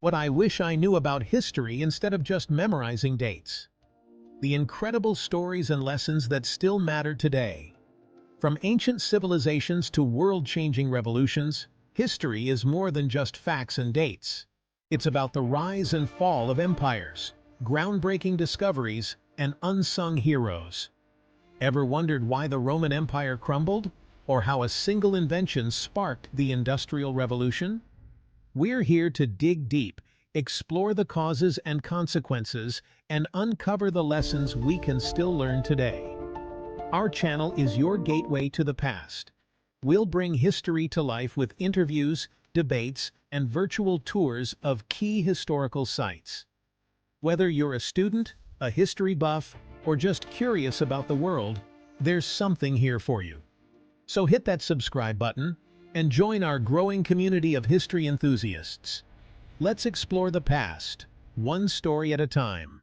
What I wish I knew about history instead of just memorizing dates. The incredible stories and lessons that still matter today. From ancient civilizations to world-changing revolutions, history is more than just facts and dates. It's about the rise and fall of empires, groundbreaking discoveries, and unsung heroes. Ever wondered why the Roman Empire crumbled? Or how a single invention sparked the Industrial Revolution? We're here to dig deep, explore the causes and consequences, and uncover the lessons we can still learn today. Our channel is your gateway to the past. We'll bring history to life with interviews, debates, and virtual tours of key historical sites. Whether you're a student, a history buff, or just curious about the world, there's something here for you. So hit that subscribe button and join our growing community of history enthusiasts. Let's explore the past, one story at a time.